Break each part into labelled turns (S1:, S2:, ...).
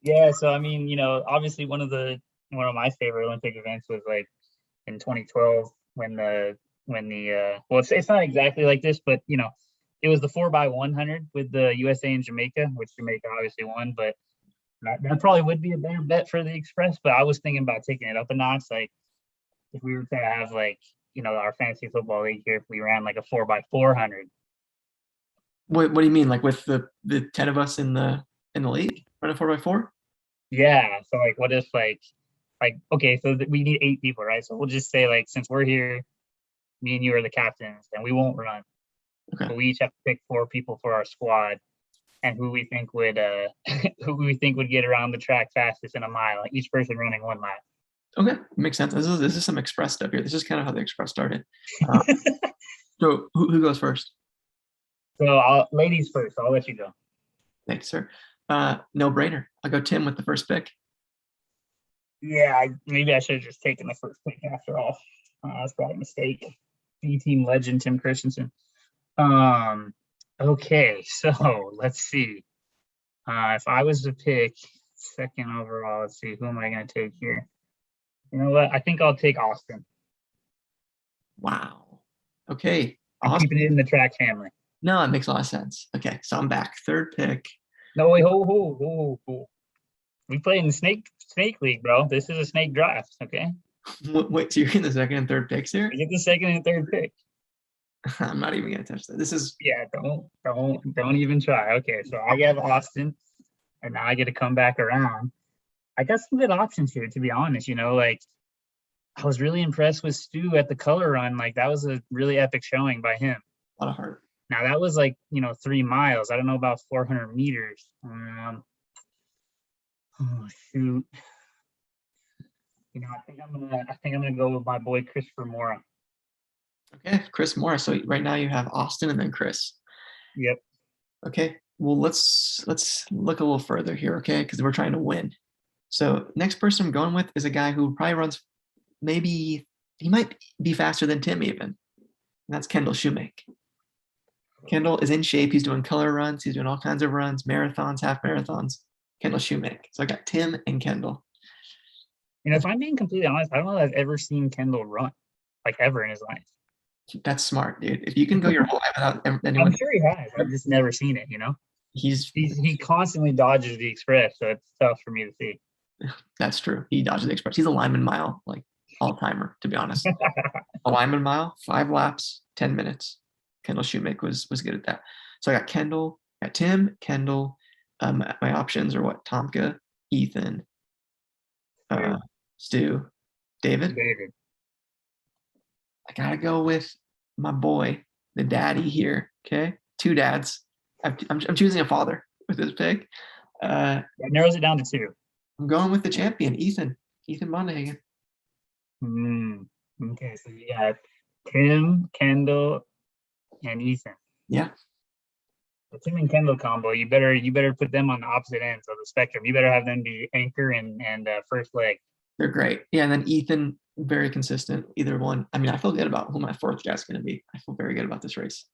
S1: Yeah, so I mean, obviously one of my favorite Olympic events was like in 2012 when the well, it's not exactly like this, but it was the 4x100 with the USA and Jamaica, which Jamaica obviously won, but that probably would be a better bet for the Express. But I was thinking about taking it up a notch, like if we were to have like our fantasy football league here, if we ran like a 4x400.
S2: What do you mean? Like with the 10 of us in the league, run a 4x4?
S1: Yeah, so like what if like okay, so we need 8 people, right? So we'll just say like since we're here, me and you are the captains, and we won't run.
S2: Okay.
S1: But we each have to pick 4 people for our squad, and who we think would who we think would get around the track fastest in a mile. Like each person running 1 mile.
S2: Okay, makes sense. This is some Express stuff here. This is kind of how the Express started. Uh, so who goes first?
S1: So ladies first. I'll let you go.
S2: Thanks, sir. No brainer. I'll go Tim with the first pick.
S1: Yeah, maybe I should have just taken the first pick after all. That's probably a mistake. B team legend Tim Christensen. Um. Okay, so let's see. If I was to pick second overall, let's see, who am I going to take here? You know what? I think I'll take Austin.
S2: Wow. Okay.
S1: I'm
S2: Awesome.
S1: keeping it in the track family.
S2: No, it makes a lot of sense. Okay, so I'm back. Third pick.
S1: No, wait, ho. We play in the snake league, bro. This is a snake draft, okay?
S2: Wait, so you're in the second and third picks here?
S1: I get the second and third pick.
S2: I'm not even gonna touch that. This is
S1: Yeah, don't even try. Okay, so I have Austin, and now I get to come back around. I got some good options here, to be honest. Like I was really impressed with Stu at the color run. Like that was a really epic showing by him.
S2: a lot of heart.
S1: Now that was like 3 miles. I don't know about 400 meters. Oh shoot. I think I'm gonna go with my boy Christopher Mora.
S2: Okay, Chris Morris. So right now you have Austin and then Chris.
S1: Yep.
S2: Okay. Well, let's look a little further here, okay? Because we're trying to win. So next person I'm going with is a guy who probably runs, maybe he might be faster than Tim even. And that's Kendall Shoemake. Kendall is in shape. He's doing color runs. He's doing all kinds of runs, marathons, half marathons. Kendall Shoemake. So I got Tim and Kendall.
S1: If I'm being completely honest, I don't know that I've ever seen Kendall run, like ever in his life.
S2: That's smart, dude. If you can go your whole life without anyone,
S1: I'm sure he has. I've just never seen it.
S2: he's
S1: He constantly dodges the express, so it's tough for me to see.
S2: that's true. He dodges the express. He's a Lyman mile, like all timer, to be honest. A Lyman mile, 5 laps, 10 minutes. Kendall Shoemake was good at that. So I got Kendall, got Tim, Kendall. My options are what? Tomka, Ethan, Stu, David.
S1: David.
S2: I gotta go with my boy, the daddy here. Okay, 2 dads. I'm choosing a father with this pick.
S1: That narrows it down to 2.
S2: I'm going with the champion, Ethan Bondehagen.
S1: Okay, so you got Tim, Kendall, and Ethan.
S2: Yeah.
S1: The Tim and Kendall combo, you better put them on the opposite ends of the spectrum. You better have them be anchor and first leg.
S2: They're great. Yeah, and then Ethan, very consistent. Either one. I mean, I feel good about who my fourth guy's going to be. I feel very good about this race.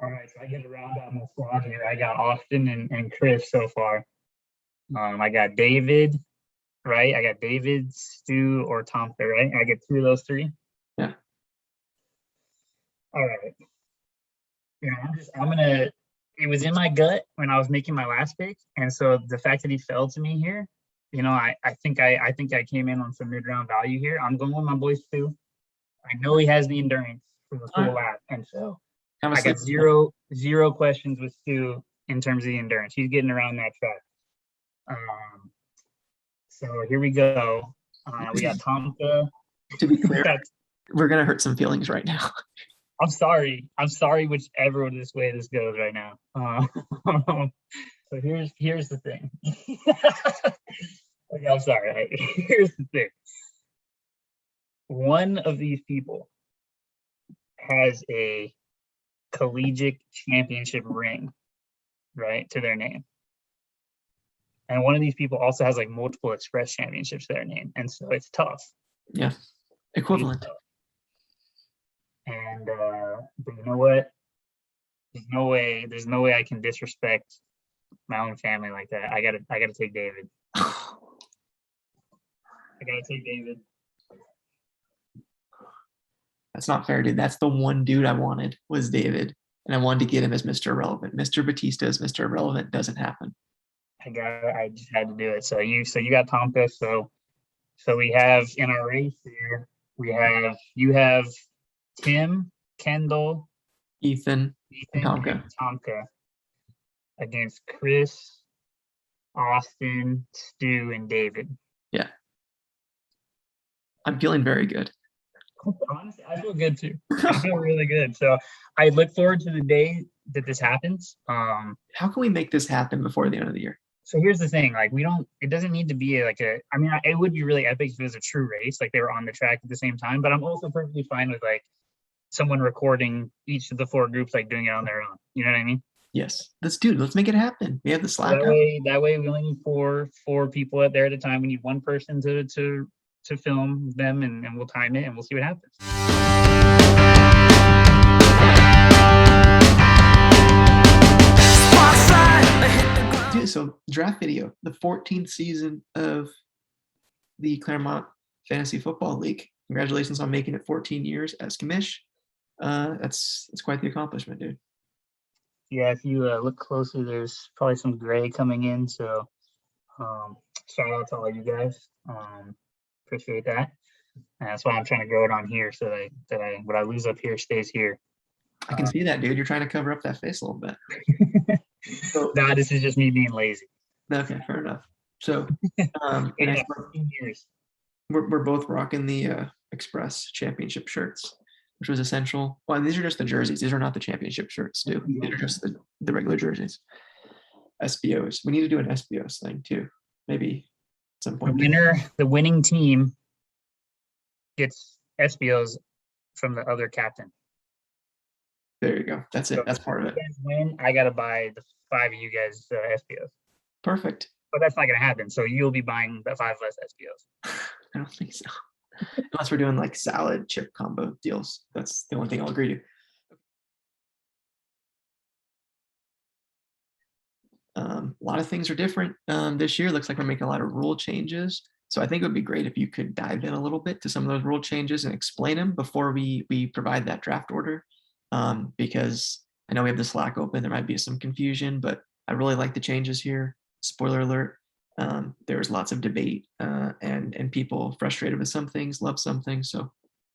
S1: All right, so I get to round out my squad here. I got Austin and Chris so far. I got David, right? I got David, Stu, or Tomka, right? I get 2 of those 3.
S2: Yeah.
S1: All right. I'm gonna. It was in my gut when I was making my last pick, and so the fact that he fell to me here, I think I came in on some mid round value here. I'm going with my boy Stu. I know he has the endurance for the full lap, and so I got zero questions with Stu in terms of the endurance. He's getting around that track. So here we go. We got Tomka.
S2: To be clear, we're gonna hurt some feelings right now.
S1: I'm sorry, whichever this way this goes right now. So here's the thing. Okay, I'm sorry. Here's the thing. One of these people has a collegiate championship ring, right, to their name. And one of these people also has like multiple express championships to their name. And so it's tough.
S2: Yeah. Equivalent.
S1: And but you know what? There's no way I can disrespect my own family like that. I gotta take David. I gotta take David.
S2: That's not fair, dude. That's the one dude I wanted was David, and I wanted to get him as Mr. Irrelevant. Mr. Batista as Mr. Irrelevant doesn't happen.
S1: I just had to do it. So you got Tomka. So we have in our race here, you have Tim, Kendall,
S2: Ethan and
S1: Ethan,
S2: Tomka.
S1: and Tomka against Chris, Austin, Stu, and David.
S2: Yeah. I'm feeling very good.
S1: Honestly, I feel good too. I feel really good. So I look forward to the day that this happens.
S2: How can we make this happen before the end of the year?
S1: So here's the thing, like it doesn't need to be like it would be really epic if it was a true race, like they were on the track at the same time, but I'm also perfectly fine with like someone recording each of the 4 groups, like doing it on their own. You know what I mean?
S2: Yes. Let's make it happen. We have the Slack.
S1: That way we only need four people out there at a time. We need one person to film them and we'll time it and we'll see what happens.
S2: Dude, so draft video, the 14th season of the Claremont Fantasy Football League. Congratulations on making it 14 years as commish. That's quite the accomplishment, dude.
S1: Yeah, if you look closely, there's probably some gray coming in. So shout out to all you guys. Appreciate that. And that's why I'm trying to grow it on here so that what I lose up here stays here.
S2: I can see that, dude. You're trying to cover up that face a little bit.
S1: So, nah, this is just me being lazy.
S2: Okay, fair enough. So,
S1: yeah, 15 years.
S2: We're both rocking the Express Championship shirts, which was essential. Well, these are just the jerseys. These are not the championship shirts, dude. These are just the regular jerseys. SBOs. We need to do an SBOs thing too. Maybe at some point.
S1: The winning team gets SBOs from the other captain.
S2: There you go. That's it. That's part of it.
S1: If you guys win, I gotta buy the 5 of you guys SBOs.
S2: Perfect.
S1: But that's not gonna happen. So you'll be buying the 5 less SBOs.
S2: I don't think so. Unless we're doing like salad chip combo deals. That's the only thing I'll agree to. A lot of things are different this year. Looks like we're making a lot of rule changes. So I think it would be great if you could dive in a little bit to some of those rule changes and explain them before we provide that draft order. Because I know we have the Slack open. There might be some confusion, but I really like the changes here. Spoiler alert. There was lots of debate and people frustrated with some things, love some things. So,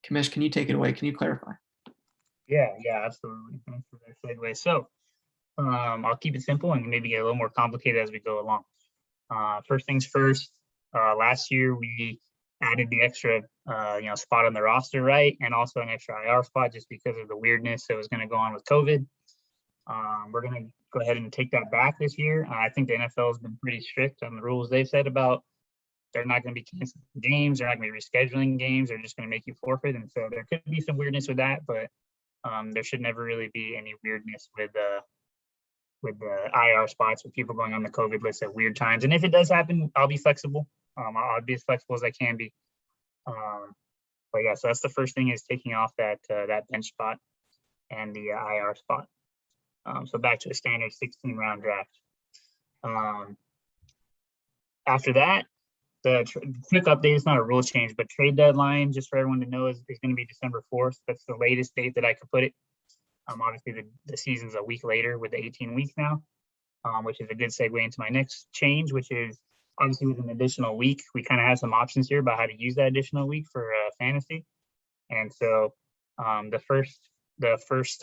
S2: Kamish, can you take it away? Can you clarify?
S1: Yeah, absolutely. Thanks for that segue. So, I'll keep it simple and maybe get a little more complicated as we go along. First things first. Last year we added the extra, spot on the roster, right, and also an extra IR spot just because of the weirdness that was going to go on with COVID. We're going to go ahead and take that back this year. I think the NFL has been pretty strict on the rules they've said about they're not going to be canceling games, they're not going to be rescheduling games, they're just going to make you forfeit. And so there could be some weirdness with that, but there should never really be any weirdness with the IR spots with people going on the COVID list at weird times. And if it does happen, I'll be flexible. I'll be as flexible as I can be. But yeah, so that's the first thing is taking off that bench spot and the IR spot. So back to a standard 16-round draft. After that, the quick update is not a rule change, but trade deadline, just for everyone to know, is going to be December 4th. That's the latest date that I could put it. Obviously, the season's a week later with the 18 weeks now, which is a good segue into my next change, which is obviously with an additional week. We kind of have some options here about how to use that additional week for fantasy. And so the first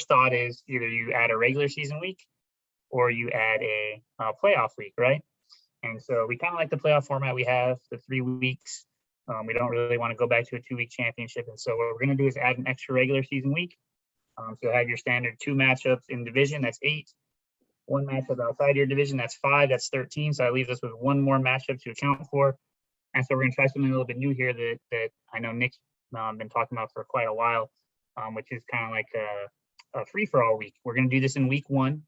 S1: thought is either you add a regular season week or you add a playoff week, right? And so we kind of like the playoff format we have, the 3 weeks. We don't really want to go back to a 2-week championship. And so what we're going to do is add an extra regular season week. So have your standard 2 matchups in division, that's 8. 1 matchup outside your division, that's 5, that's 13. So that leaves us with 1 more matchup to account for. And so we're going to try something a little bit new here that I know Nick's been talking about for quite a while, which is kind of like a free-for-all week. We're going to do this in week 1,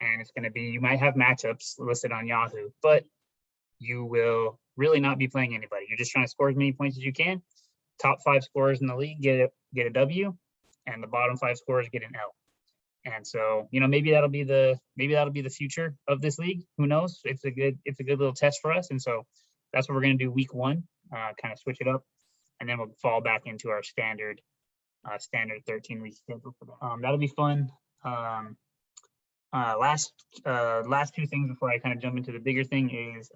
S1: and it's going to be, you might have matchups listed on Yahoo, but you will really not be playing anybody. You're just trying to score as many points as you can. Top 5 scorers in the league get a W, and the bottom 5 scorers get an L. And so, maybe that'll be the future of this league. Who knows? It's a good little test for us. And so that's what we're going to do week 1, kind of switch it up, and then we'll fall back into our standard 13-week schedule for that. That'll be fun. Last 2 things before I kind of jump into the bigger thing is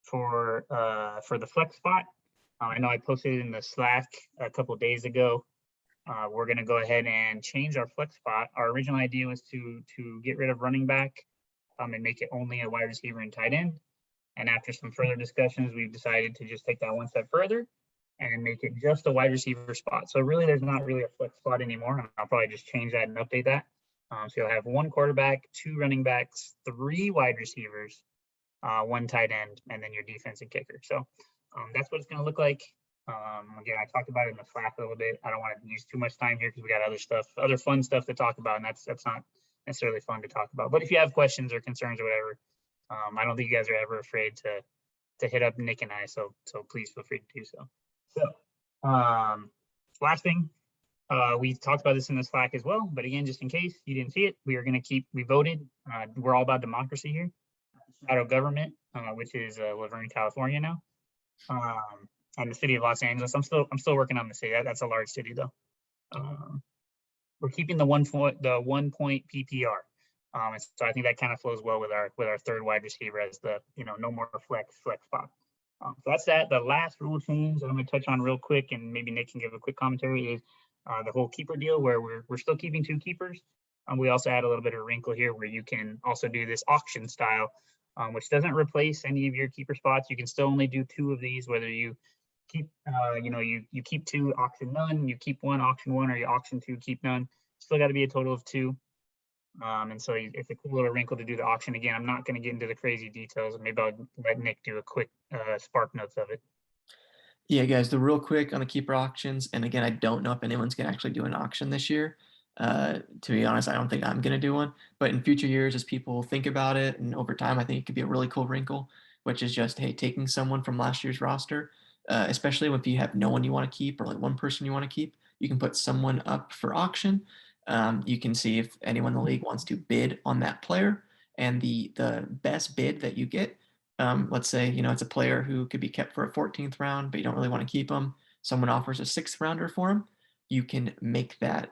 S1: for the flex spot. I know I posted it in the Slack a couple days ago. We're going to go ahead and change our flex spot. Our original idea was to get rid of running back and make it only a wide receiver and tight end. And after some further discussions, we've decided to just take that one step further and make it just a wide receiver spot. So really, there's not really a flex spot anymore. And I'll probably just change that and update that. So you'll have 1 quarterback, 2 running backs, 3 wide receivers, 1 tight end, and then your defensive kicker. So that's what it's going to look like. Again, I talked about it in the Slack a little bit. I don't want to use too much time here because we got other fun stuff to talk about, and that's not necessarily fun to talk about. But if you have questions or concerns or whatever, I don't think you guys are ever afraid to hit up Nick and I. So please feel free to do so. So last thing, we talked about this in the Slack as well. But again, just in case you didn't see it, we voted. We're all about democracy here. Shadow government, which is Laverne, California now. And the city of Los Angeles. I'm still working on the city. That's a large city though. We're keeping the 1 point PPR. And so I think that kind of flows well with our 3rd wide receiver as the no more flex spot. So that's that. The last rule change that I'm going to touch on real quick, and maybe Nick can give a quick commentary, is the whole keeper deal where we're still keeping 2 keepers. We also add a little bit of wrinkle here where you can also do this auction style, which doesn't replace any of your keeper spots. You can still only do 2 of these, whether you keep, you keep 2, auction none, you keep 1, auction 1, or you auction 2, keep none. Still got to be a total of 2. And so it's a cool little wrinkle to do the auction. Again, I'm not going to get into the crazy details. Maybe I'll let Nick do a quick spark notes of it.
S2: Yeah, guys, the real quick on the keeper auctions. And again, I don't know if anyone's going to actually do an auction this year. To be honest, I don't think I'm going to do one. But in future years, as people think about it, and over time, I think it could be a really cool wrinkle, which is just, hey, taking someone from last year's roster, especially if you have no one you want to keep or like 1 person you want to keep, you can put someone up for auction. You can see if anyone in the league wants to bid on that player, and the best bid that you get, let's say it's a player who could be kept for a 14th round, but you don't really want to keep him. Someone offers a 6th rounder for him. You can make that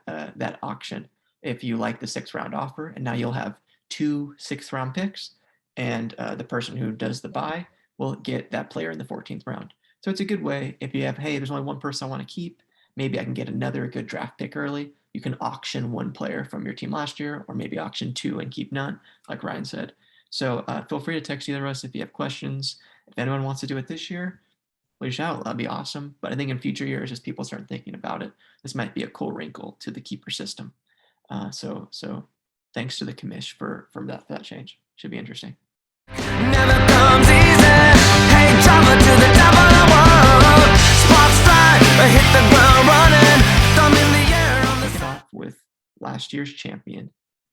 S2: auction if you like the 6th round offer, and now you'll have 2 6th round picks, and the person who does the buy will get that player in the 14th round. So it's a good way if you have, hey, there's only 1 person I want to keep. Maybe I can get another good draft pick early. You can auction 1 player from your team last year, or maybe auction 2 and keep none, like Ryan said. So feel free to text either of us if you have questions. If anyone wants to do it this year, please shout. That'd be awesome. But I think in future years, as people start thinking about it, this might be a cool wrinkle to the keeper system. So thanks to the commish for that change. Should be interesting. Never comes easy. Hey, travel to the top of the world. Sparks fly, hit the ground running. Thumb in the air on the Kick it off with last year's champion,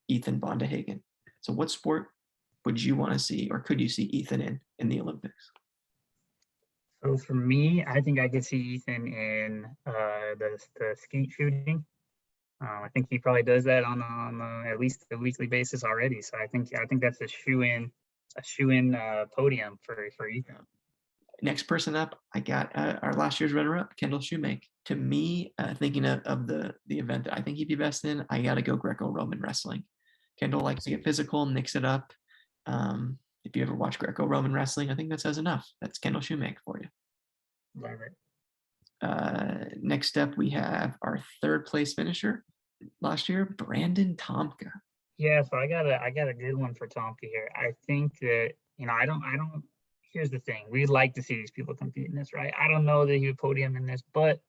S2: Ethan Bondahagen. So what sport would you want to see, or could you see Ethan in the Olympics?
S1: So for me, I think I could see Ethan in the skeet shooting. I think he probably does that on at least a weekly basis already. So I think that's a shoe-in podium for Ethan.
S2: Next person up, I got our last year's runner-up, Kendall Shoemake. To me, thinking of the event that I think he'd be best in, I got to go Greco-Roman wrestling. Kendall likes to get physical, mix it up. If you ever watch Greco-Roman wrestling, I think that says enough. That's Kendall Shoemake for you.
S1: Right.
S2: Next up, we have our 3rd place finisher last year, Brandon Tomka.
S1: Yeah, so I got a good one for Tomka here. I think that I don't. Here's the thing: we'd like to see these people compete in this, right? I don't know that he would podium in this, but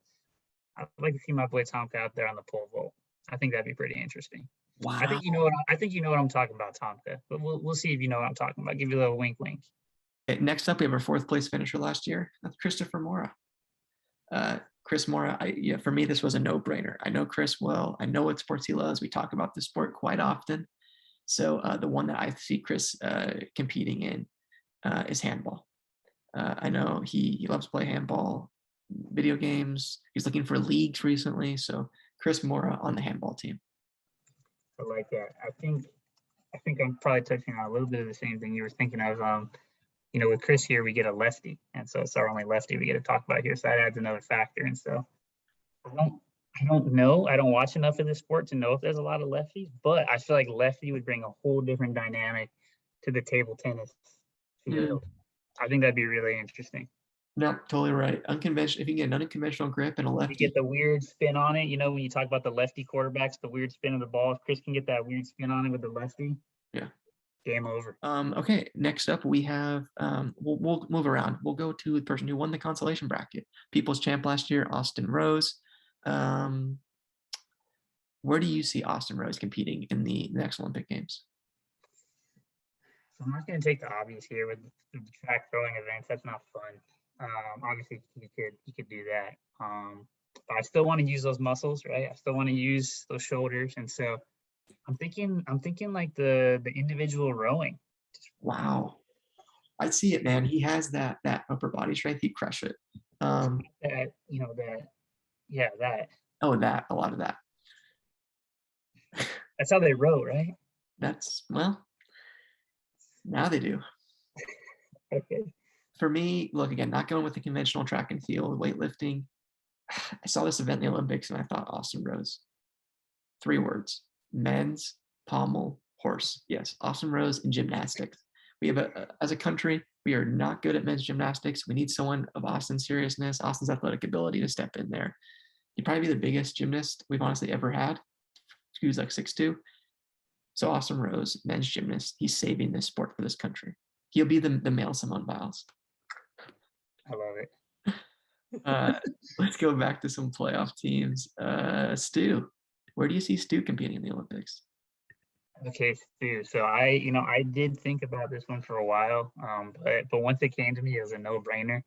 S1: I'd like to see my boy Tomka out there on the pole vault. I think that'd be pretty interesting.
S2: Wow.
S1: I think you know what I'm talking about, Tomka. But we'll see if you know what I'm talking about. Give you a little wink.
S2: Okay, next up, we have our 4th place finisher last year. That's Christopher Mora. Chris Mora, for me, this was a no-brainer. I know Chris well. I know what sports he loves. We talk about the sport quite often. So the one that I see Chris competing in is handball. I know he loves to play handball, video games. He's looking for leagues recently. So Chris Mora on the handball team.
S1: But like, yeah, I think I'm probably touching on a little bit of the same thing you were thinking of. With Chris here, we get a lefty, and so it's our only lefty we get to talk about here. So that adds another factor. And so I don't know. I don't watch enough of this sport to know if there's a lot of lefties, but I feel like lefty would bring a whole different dynamic to the table tennis field. I think that'd be really interesting.
S2: No, totally right. Unconventional. If you can get an unconventional grip and a
S1: You
S2: lefty,
S1: get the weird spin on it. When you talk about the lefty quarterbacks, the weird spin of the ball. If Chris can get that weird spin on it with the lefty,
S2: yeah.
S1: Game over.
S2: Okay. Next up, we have. We'll move around. We'll go to the person who won the consolation bracket, People's Champ last year, Austin Rose. Where do you see Austin Rose competing in the next Olympic Games?
S1: So I'm not going to take the obvious here with the track throwing events. That's not fun. Obviously, you could do that. But I still want to use those muscles, right? I still want to use those shoulders, and so I'm thinking like the individual rowing.
S2: Wow, I see it, man. He has that upper body strength. He'd crush it.
S1: That.
S2: Oh, that a lot of that.
S1: That's how they row, right?
S2: Now they do.
S1: Okay.
S2: For me, look, again, not going with the conventional track and field, weightlifting. I saw this event in the Olympics and I thought Austin Rose. 3 words: men's pommel horse. Yes, Austin Rose in gymnastics. We have as a country, we are not good at men's gymnastics. We need someone of Austin's seriousness, Austin's athletic ability to step in there. He'd probably be the biggest gymnast we've honestly ever had. He was like 6'2". So Austin Rose, men's gymnast, he's saving this sport for this country. He'll be the male Simone Biles.
S1: I love it.
S2: Let's go back to some playoff teams. Stu, where do you see Stu competing in the Olympics?
S1: Okay, Stu. So I did think about this one for a while, but once it came to me, it was a no-brainer.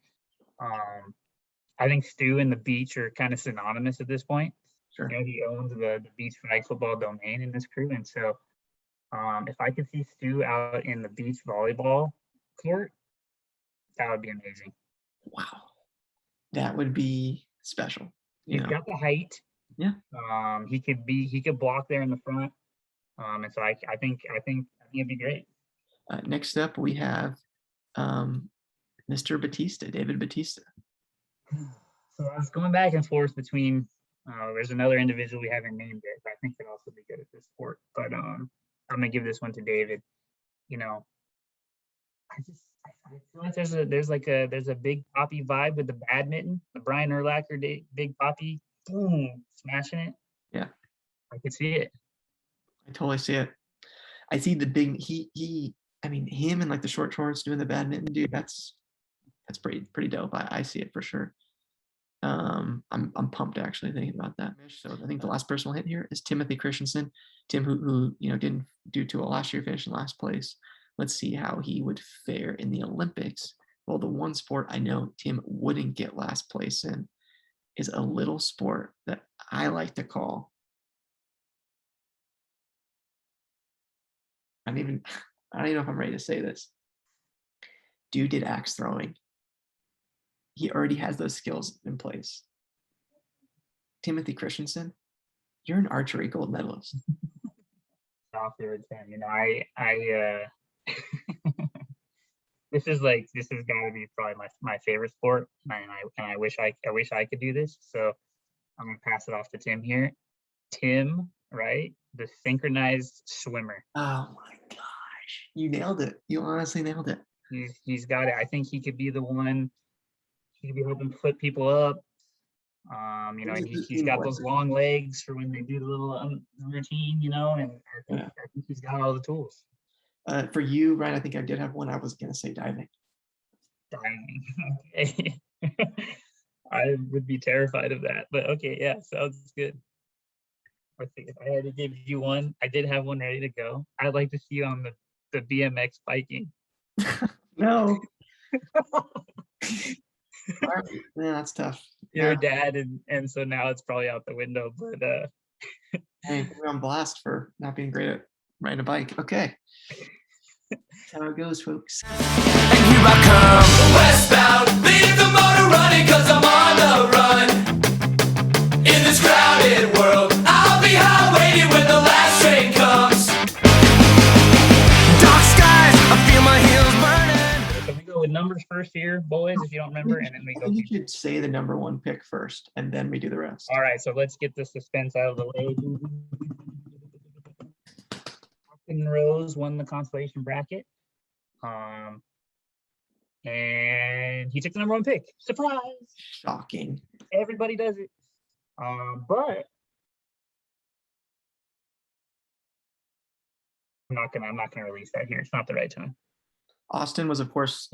S1: I think Stu and the beach are kind of synonymous at this point.
S2: Sure.
S1: He owns the beach flag football domain in this crew, and so if I could see Stu out in the beach volleyball court, that would be amazing.
S2: Wow, that would be special.
S1: He's got the height.
S2: Yeah.
S1: He could block there in the front. And so I think it'd be great.
S2: Next up, we have Mr. Batista, David Batista.
S1: So I was going back and forth between. There's another individual we haven't named yet, but I think could also be good at this sport. But I'm gonna give this one to David. I feel like there's a big poppy vibe with the badminton, the Brian Urlacher big poppy, boom, smashing it.
S2: Yeah,
S1: I could see it.
S2: I totally see it. I see the big him and like the short shorts doing the badminton, dude. That's pretty dope. I see it for sure. I'm pumped actually thinking about that. So I think the last person we'll hit here is Timothy Christensen. Tim, who didn't do too well last year, finished in last place. Let's see how he would fare in the Olympics. Well, the one sport I know Tim wouldn't get last place in is a little sport that I like to call. I don't even know if I'm ready to say this. Dude did axe throwing. He already has those skills in place. Timothy Christensen, you're an archery gold medalist.
S1: Off there with Tim. This has got to be probably my favorite sport, and I wish I could do this. So I'm gonna pass it off to Tim here. Tim, right? The synchronized swimmer.
S2: Oh my gosh, you nailed it! You honestly nailed it.
S1: He's got it. I think he could be the one. He could be helping flip people up. He's got those long legs for when they do the little routine. And I think he's got all the tools.
S2: For you, Ryan, I think I did have one. I was gonna say diving.
S1: Diving. Okay. I would be terrified of that, but okay, yeah, sounds good. I think if I had to give you one, I did have one ready to go. I'd like to see you on the BMX biking.
S2: No. Yeah, that's tough.
S1: You're a dad, and so now it's probably out the window. But
S2: hey, we're on blast for not being great at riding a bike. Okay, that's how it goes, folks.
S3: And here I come, westbound, leave the motor running 'cause I'm on the run. In this crowded world, I'll be high waiting when the last train comes.
S1: numbers first here, boys, if you don't remember, and then we
S2: I
S1: go.
S2: think you should say the number one pick first, and then we do the rest.
S1: All right, so let's get the suspense out of the way. Austin Rose won the consolation bracket. And he took the number one pick. Surprise!
S2: Shocking.
S1: Everybody does it. But I'm not gonna release that here. It's not the right time.
S2: Austin was, of course,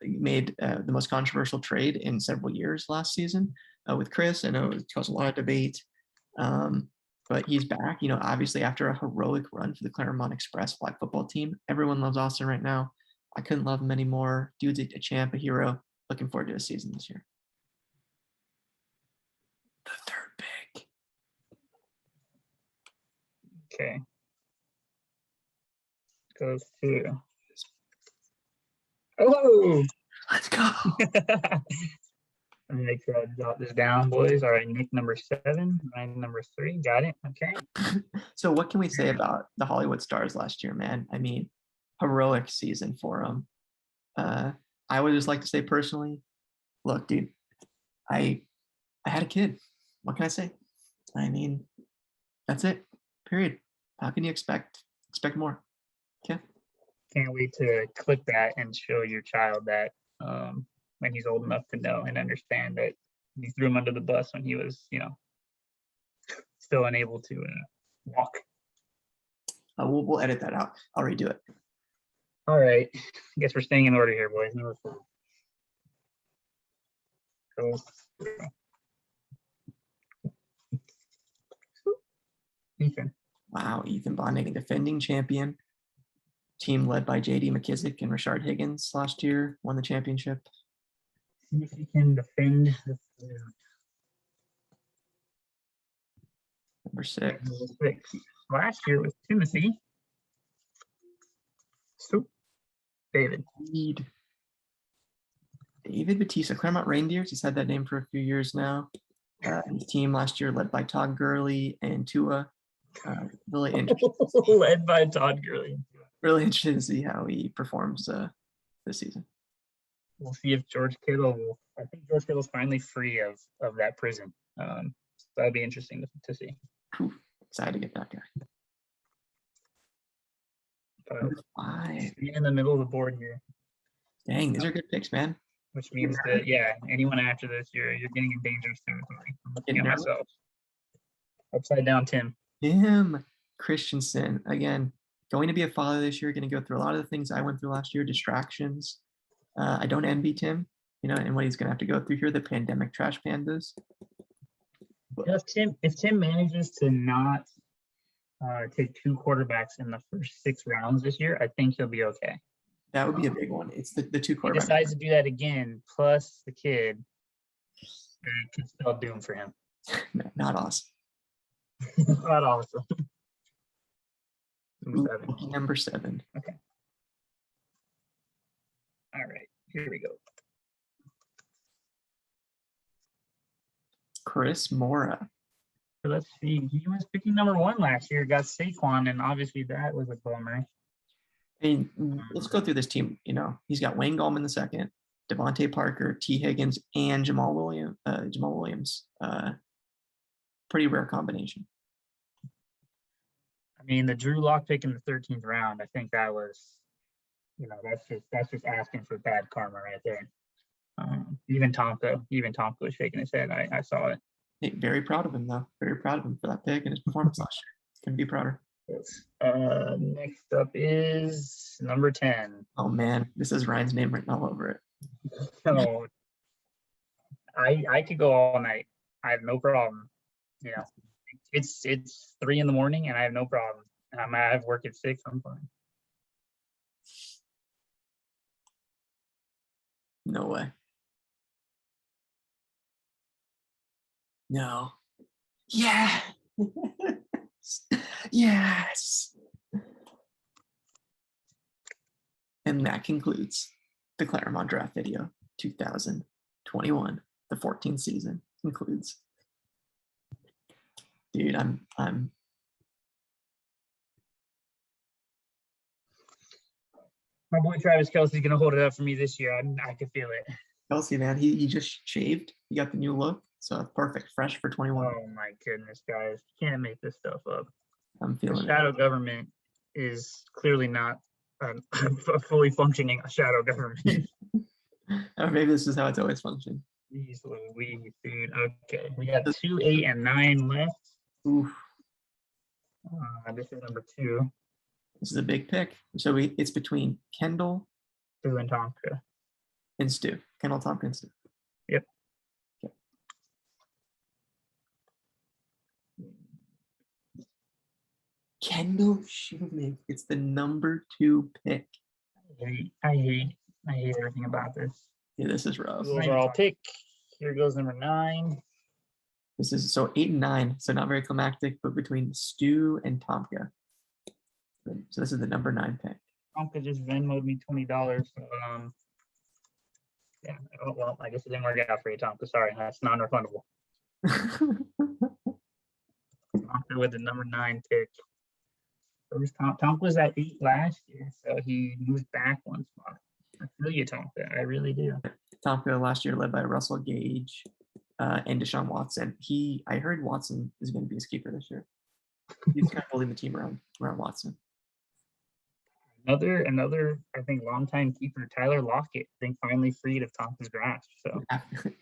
S2: made the most controversial trade in several years last season with Chris. I know it caused a lot of debate, but he's back. Obviously after a heroic run for the Claremont Express flag football team, everyone loves Austin right now. I couldn't love him anymore. Dude's a champ, a hero. Looking forward to his season this year. The third pick.
S1: Okay. Goes to. Oh!
S2: Let's go.
S1: Let me make sure I jot this down, boys. All right, Nick number 7, Ryan number 3. Got it. Okay.
S2: So what can we say about the Hollywood Stars last year, man? I mean, heroic season for them. I would just like to say personally, look, dude, I had a kid. What can I say? I mean, that's it. Period. How can you expect more? Okay.
S1: Can't wait to clip that and show your child that when he's old enough to know and understand that you threw him under the bus when he was, still unable to walk.
S2: We'll edit that out. I'll redo it.
S1: All right. I guess we're staying in order here, boys. Number 4. Cool. Ethan.
S2: Wow, Ethan Bonnick, defending champion. Team led by J.D. McKissick and Rashard Higgins last year, won the championship.
S1: See if he can defend the
S2: Number 6.
S1: Number 6. Last year was Timothy. So, David.
S2: David Batista, Claremont Reindeers. He's had that name for a few years now. His team last year led by Todd Gurley and Tua. Really interesting.
S1: Led by Todd Gurley.
S2: Really interested to see how he performs this season.
S1: We'll see if George Kittle I think George Kittle's finally free of that prison. So that'll be interesting to see.
S2: Excited to get that guy.
S1: Number
S2: 5.
S1: In the middle of the board here.
S2: Dang, these are good picks, man.
S1: Which means that anyone after this, you're getting in dangerous territory. I'm looking at myself. Upside down, Tim.
S2: Tim Christensen, again, going to be a father this year, going to go through a lot of the things I went through last year, distractions. I don't envy Tim, and what he's going to have to go through here, the pandemic trash pandas. But,
S1: if Tim manages to not take 2 quarterbacks in the first 6 rounds this year, I think he'll be okay.
S2: That would be a big one. It's the 2 quarterbacks.
S1: He decides to do that again, plus the kid, it could spell doom for him.
S2: Not awesome.
S1: Not awesome.
S2: Number 7.
S1: Okay. All right, here we go.
S2: Chris Mora.
S1: So let's see. He was picking number 1 last year, got Saquon, and obviously that was a bummer.
S2: I mean, let's go through this team. He's got Wayne Gallman the second, Devontae Parker, T. Higgins, and Jamal Williams. Pretty rare combination.
S1: I mean, the Drew Lock pick in the 13th round, I think that was, that's just asking for bad karma right there. Even Tomko was shaking his head. I saw it.
S2: Very proud of him, though. Very proud of him for that pick and his performance last year. Couldn't be prouder.
S1: Next up is number 10.
S2: Oh man, this is Ryan's name written all over it.
S1: So I could go all night. I have no problem. It's 3 a.m. and I have no problem. I have work at 6. I'm fine.
S2: No way. No. Yeah. Yes. And that concludes the Claremont Draft Video 2021. The 14th season concludes. Dude, I'm
S1: My boy Travis Kelsey's gonna hold it up for me this year. I can feel it.
S2: Kelsey, man, he just shaved. He got the new look, so it's perfect, fresh for 21.
S1: Oh my goodness, guys. Can't make this stuff up.
S2: I'm
S1: The
S2: feeling it.
S1: shadow government is clearly not a fully functioning shadow government.
S2: Or maybe this is how it's always functioned.
S1: Jeez Louise, dude. Okay, we got 2, 8, and 9 left.
S2: Oof,
S1: This is number 2,
S2: this is a big pick. So it's between Kendall
S1: 2 and Tonka.
S2: and Stu. Kendall Tompkins. Stu.
S1: Yep.
S2: Okay. Kendall Shoemaker. It's the number 2 pick.
S1: I hate everything about this.
S2: Yeah, this is rough.
S1: Overall pick. Here goes number 9.
S2: This is so 8 and 9, so not very climactic, but between Stu and Tomka. So this is the number 9 pick.
S1: Tonka just Venmoed me $20. Yeah. Oh, well, I guess it didn't work out for you, Tonka. Sorry, that's non-refundable. Tonka with the number 9 pick. Tonka was at 8 last year, so he moved back one spot. I feel you, Tonka. I really do.
S2: Tomka last year led by Russell Gage and Deshaun Watson. I heard Watson is going to be his keeper this year. He's kind of building the team around Watson.
S1: Another, I think, longtime keeper, Tyler Lockett, I think finally freed of Tonka's grasp. So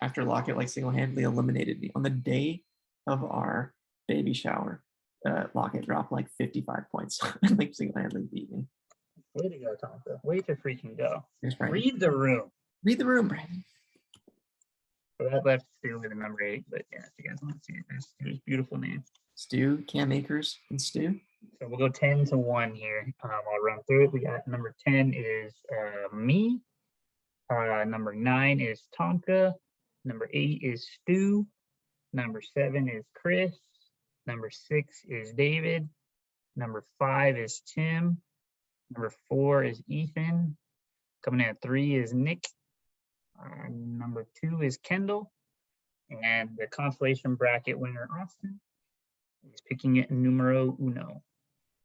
S2: After Lockett like single-handedly eliminated me on the day of our baby shower, Lockett dropped like 55 points and like single-handedly beat me.
S1: way to go, Tonka. Way to freaking go.
S2: Here's Brandon.
S1: Read the room.
S2: Read the room, Brandon.
S1: So that left Stu with a number 8, but yeah, if you guys want to see it, there's Stu's beautiful name.
S2: Stu, Cam Akers, and Stu.
S1: So we'll go 10 to 1 here. I'll run through it. We got number 10 is me. Number 9 is Tonka. Number 8 is Stu. Number 7 is Chris. Number 6 is David. Number 5 is Tim. Number 4 is Ethan. Coming in at 3 is Nick. Number 2 is Kendall. And the consolation bracket winner, Austin, is picking it numero uno.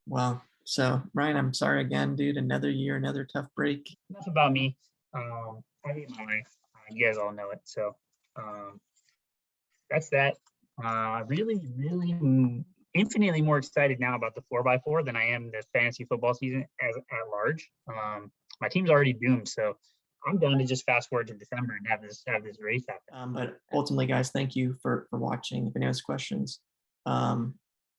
S2: Wow. So, Ryan, I'm sorry again, dude. Another year, another tough break.
S1: Enough about me. I hate my life. You guys all know it. So that's that. Really infinitely more excited now about the 4x4 than I am the fantasy football season at large. My team's already doomed, so I'm down to just fast forward to December and have this race happen.
S2: But ultimately, guys, thank you for watching. If anyone has questions,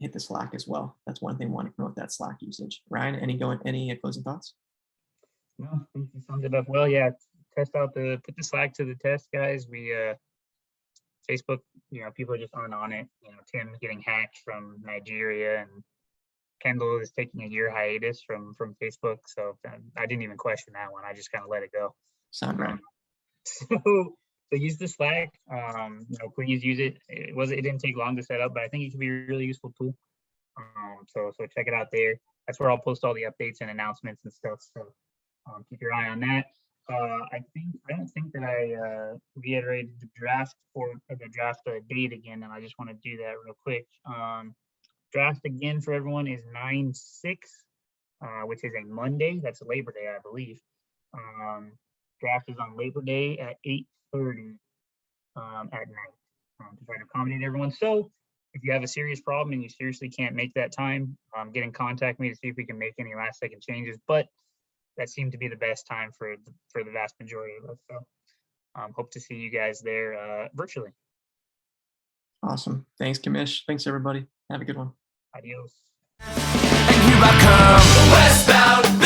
S2: hit the Slack as well. That's one thing we want to promote, that Slack usage. Ryan, any closing thoughts?
S1: No, I think you summed it up well. Yeah, put the Slack to the test, guys. We Facebook, people just aren't on it. Tim's getting hacked from Nigeria, and Kendall is taking a year hiatus from Facebook. So I didn't even question that one. I just kind of let it go.
S2: Sound right.
S1: So use the Slack. Please use it. It didn't take long to set up, but I think it could be a really useful tool. So check it out there. That's where I'll post all the updates and announcements and stuff. So keep your eye on that. I don't think that I reiterated the draft date again, and I just want to do that real quick. Draft again for everyone is 9/6, which is a Monday. That's Labor Day, I believe. Draft is on Labor Day at 8:30 at night to try to accommodate everyone. So if you have a serious problem and you seriously can't make that time, get in contact with me to see if we can make any last second changes. But that seemed to be the best time for the vast majority of us. So hope to see you guys there virtually.
S2: Awesome. Thanks, Kamish. Thanks, everybody. Have a good one.
S1: Adios.
S3: And here I come, westbound.